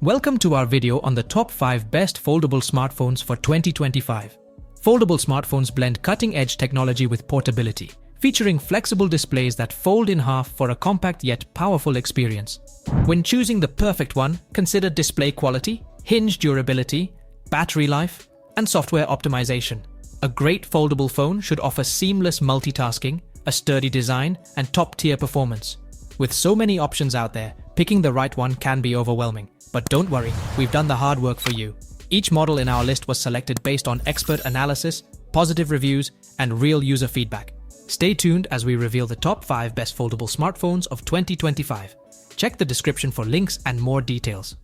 Welcome to our video on the top 5 best foldable smartphones for 2025. Foldable smartphones blend cutting-edge technology with portability, featuring flexible displays that fold in half for a compact yet powerful experience. When choosing the perfect one, consider display quality, hinge durability, battery life, and software optimization. A great foldable phone should offer seamless multitasking, a sturdy design, and top-tier performance. With so many options out there, picking the right one can be overwhelming. But don't worry, we've done the hard work for you. Each model in our list was selected based on expert analysis, positive reviews, and real user feedback. Stay tuned as we reveal the top 5 best foldable smartphones of 2025. Check the description for links and more details.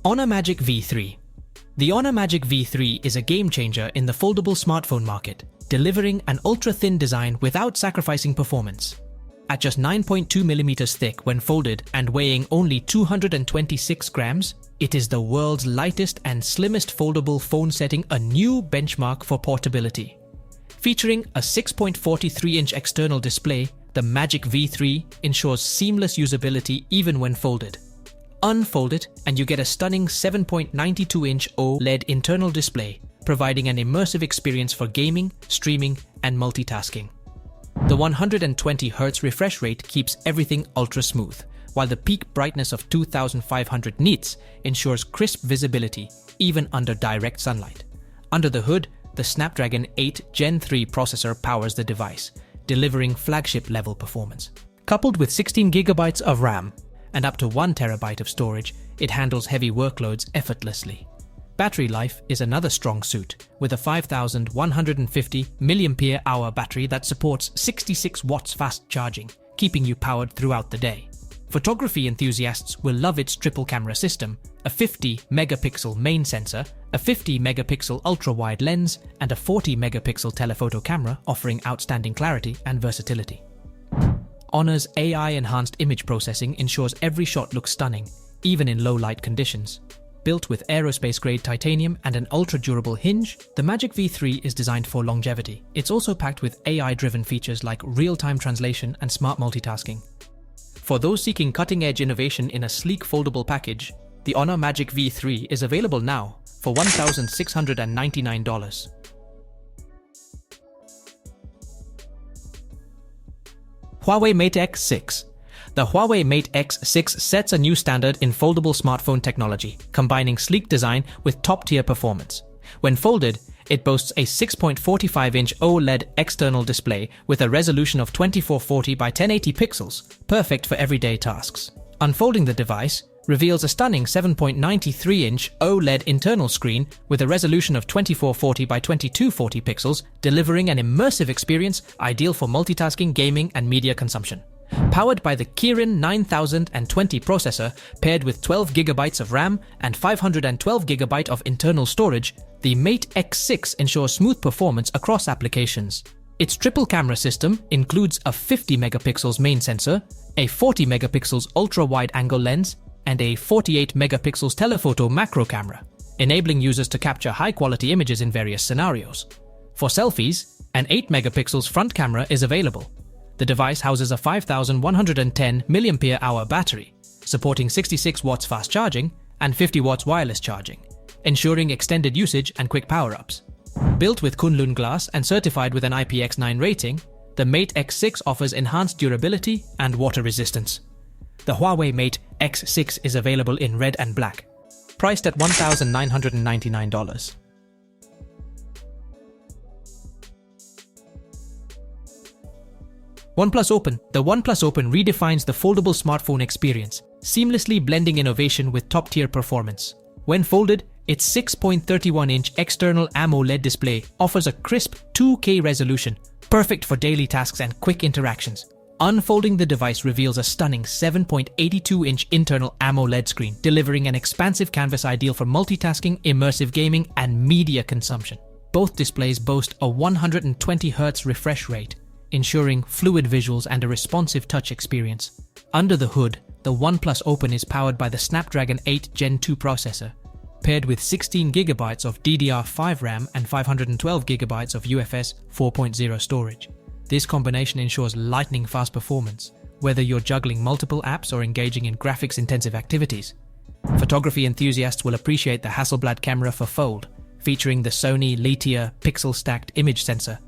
Honor Magic V3. The Honor Magic V3 is a game-changer in the foldable smartphone market, delivering an ultra-thin design without sacrificing performance. At just 9.2mm thick when folded and weighing only 226 grams, it is the world's lightest and slimmest foldable phone, setting a new benchmark for portability. Featuring a 6.43-inch external display, the Magic V3 ensures seamless usability even when folded. Unfold it and you get a stunning 7.92-inch OLED internal display, providing an immersive experience for gaming, streaming, and multitasking. The 120Hz refresh rate keeps everything ultra smooth, while the peak brightness of 2500 nits ensures crisp visibility even under direct sunlight. Under the hood, the Snapdragon 8 Gen 3 processor powers the device, delivering flagship-level performance. Coupled with 16GB of RAM and up to 1TB of storage, it handles heavy workloads effortlessly. Battery life is another strong suit, with a 5150 mAh battery that supports 66 watts fast charging, keeping you powered throughout the day. Photography enthusiasts will love its triple camera system: a 50-megapixel main sensor, a 50-megapixel ultra-wide lens, and a 40-megapixel telephoto camera, offering outstanding clarity and versatility. Honor's AI-enhanced image processing ensures every shot looks stunning, even in low-light conditions. Built with aerospace-grade titanium and an ultra-durable hinge, the Magic V3 is designed for longevity. It's also packed with AI-driven features like real-time translation and smart multitasking. For those seeking cutting-edge innovation in a sleek foldable package, the Honor Magic V3 is available now for $1,699. Huawei Mate X6. The Huawei Mate X6 sets a new standard in foldable smartphone technology, combining sleek design with top-tier performance. When folded, it boasts a 6.45-inch OLED external display with a resolution of 2440 by 1080 pixels, perfect for everyday tasks. Unfolding the device reveals a stunning 7.93-inch OLED internal screen with a resolution of 2440 by 2240 pixels, delivering an immersive experience ideal for multitasking, gaming, and media consumption. Powered by the Kirin 9020 processor, paired with 12GB of RAM and 512GB of internal storage, the Mate X6 ensures smooth performance across applications. Its triple camera system includes a 50-megapixels main sensor, a 40-megapixels ultra-wide-angle lens, and a 48-megapixels telephoto macro camera, enabling users to capture high-quality images in various scenarios. For selfies, an 8-megapixels front camera is available. The device houses a 5110 mAh battery, supporting 66 watts fast charging and 50 watts wireless charging, ensuring extended usage and quick power-ups. Built with Kunlun glass and certified with an IPX9 rating, the Mate X6 offers enhanced durability and water resistance. The Huawei Mate X6 is available in red and black, priced at $1,999. OnePlus Open. The OnePlus Open redefines the foldable smartphone experience, seamlessly blending innovation with top-tier performance. When folded, its 6.31-inch external AMOLED display offers a crisp 2K resolution, perfect for daily tasks and quick interactions. Unfolding the device reveals a stunning 7.82-inch internal AMOLED screen, delivering an expansive canvas ideal for multitasking, immersive gaming, and media consumption. Both displays boast a 120Hz refresh rate, ensuring fluid visuals and a responsive touch experience. Under the hood, the OnePlus Open is powered by the Snapdragon 8 Gen 2 processor, paired with 16GB of DDR5 RAM and 512GB of UFS 4.0 storage. This combination ensures lightning-fast performance, whether you're juggling multiple apps or engaging in graphics-intensive activities. Photography enthusiasts will appreciate the Hasselblad camera for Fold, featuring the Sony Letia pixel-stacked image sensor.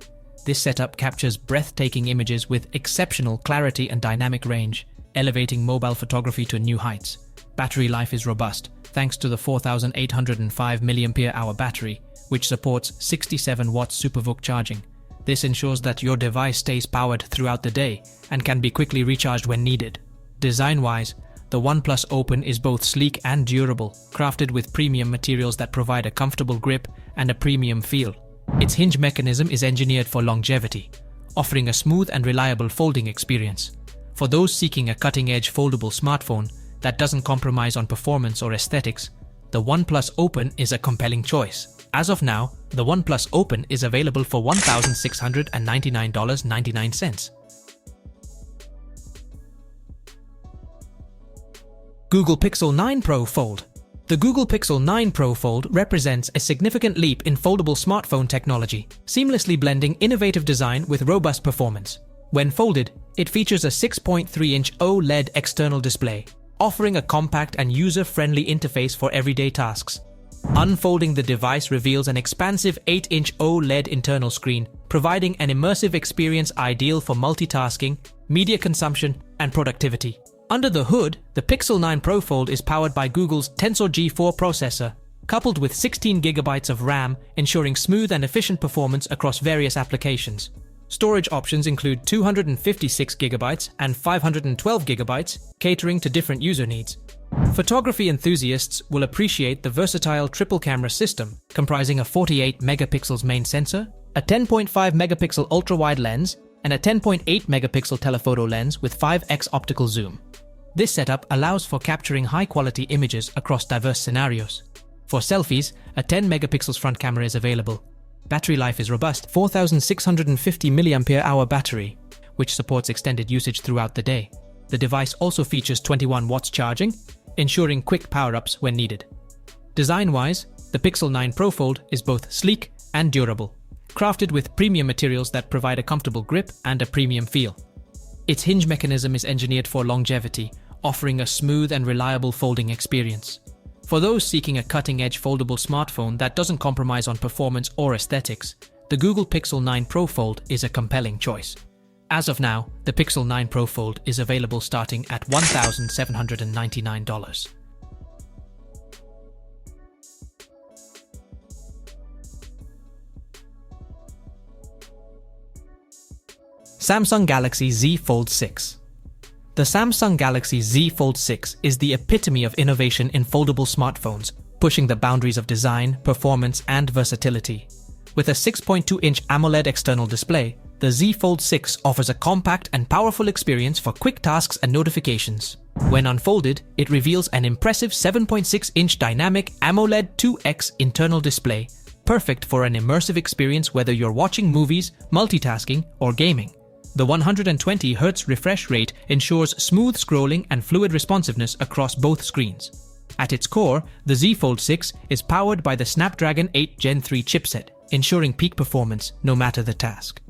This setup captures breathtaking images with exceptional clarity and dynamic range, elevating mobile photography to new heights. Battery life is robust, thanks to the 4,805 mAh battery, which supports 67 watts SuperVOOC charging. This ensures that your device stays powered throughout the day and can be quickly recharged when needed. Design-wise, the OnePlus Open is both sleek and durable, crafted with premium materials that provide a comfortable grip and a premium feel. Its hinge mechanism is engineered for longevity, offering a smooth and reliable folding experience. For those seeking a cutting-edge foldable smartphone that doesn't compromise on performance or aesthetics, the OnePlus Open is a compelling choice. As of now, the OnePlus Open is available for $1,699.99. Google Pixel 9 Pro Fold. The Google Pixel 9 Pro Fold represents a significant leap in foldable smartphone technology, seamlessly blending innovative design with robust performance. When folded, it features a 6.3-inch OLED external display, offering a compact and user-friendly interface for everyday tasks. Unfolding the device reveals an expansive 8-inch OLED internal screen, providing an immersive experience ideal for multitasking, media consumption, and productivity. Under the hood, the Pixel 9 Pro Fold is powered by Google's Tensor G4 processor, coupled with 16 GB of RAM, ensuring smooth and efficient performance across various applications. Storage options include 256 GB and 512 GB, catering to different user needs. Photography enthusiasts will appreciate the versatile triple camera system, comprising a 48 megapixels main sensor, a 10.5 megapixel ultra-wide lens, and a 10.8 megapixel telephoto lens with 5x optical zoom. This setup allows for capturing high-quality images across diverse scenarios. For selfies, a 10 megapixels front camera is available. Battery life is robust, 4,650 mAh battery, which supports extended usage throughout the day. The device also features 21 watts charging, ensuring quick power-ups when needed. Design-wise, the Pixel 9 Pro Fold is both sleek and durable, crafted with premium materials that provide a comfortable grip and a premium feel. Its hinge mechanism is engineered for longevity, offering a smooth and reliable folding experience. For those seeking a cutting-edge foldable smartphone that doesn't compromise on performance or aesthetics, the Google Pixel 9 Pro Fold is a compelling choice. As of now, the Pixel 9 Pro Fold is available starting at $1,799. Samsung Galaxy Z Fold 6. The Samsung Galaxy Z Fold 6 is the epitome of innovation in foldable smartphones, pushing the boundaries of design, performance, and versatility. With a 6.2-inch AMOLED external display, the Z Fold 6 offers a compact and powerful experience for quick tasks and notifications. When unfolded, it reveals an impressive 7.6-inch dynamic AMOLED 2X internal display, perfect for an immersive experience whether you're watching movies, multitasking, or gaming. The 120Hz refresh rate ensures smooth scrolling and fluid responsiveness across both screens. At its core, the Z Fold 6 is powered by the Snapdragon 8 Gen 3 chipset, ensuring peak performance no matter the task.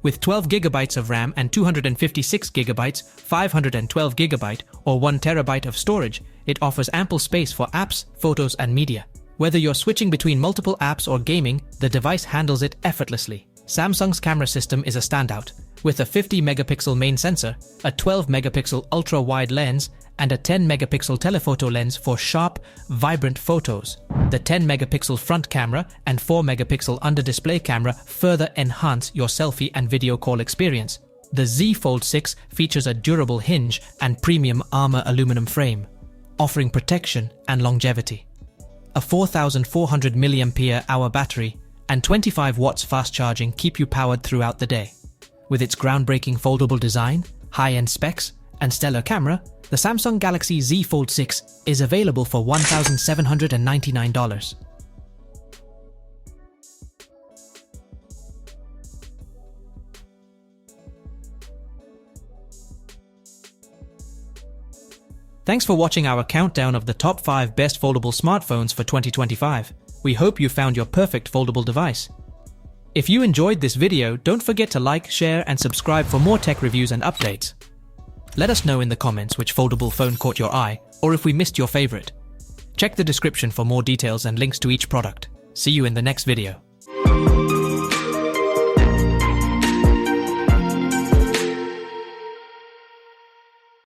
With 12 GB of RAM and 256 GB, 512 GB, or 1 TB of storage, it offers ample space for apps, photos, and media. Whether you're switching between multiple apps or gaming, the device handles it effortlessly. Samsung's camera system is a standout, with a 50 megapixel main sensor, a 12 megapixel ultra-wide lens, and a 10 megapixel telephoto lens for sharp, vibrant photos. The 10 megapixel front camera and 4 megapixel under-display camera further enhance your selfie and video call experience. The Z Fold 6 features a durable hinge and premium armor aluminum frame, offering protection and longevity. A 4,400 mAh battery and 25 watts fast charging keep you powered throughout the day. With its groundbreaking foldable design, high-end specs, and stellar camera, the Samsung Galaxy Z Fold 6 is available for $1,799. Thanks for watching our countdown of the top 5 best foldable smartphones for 2025. We hope you found your perfect foldable device. If you enjoyed this video, don't forget to like, share, and subscribe for more tech reviews and updates. Let us know in the comments which foldable phone caught your eye, or if we missed your favorite. Check the description for more details and links to each product. See you in the next video.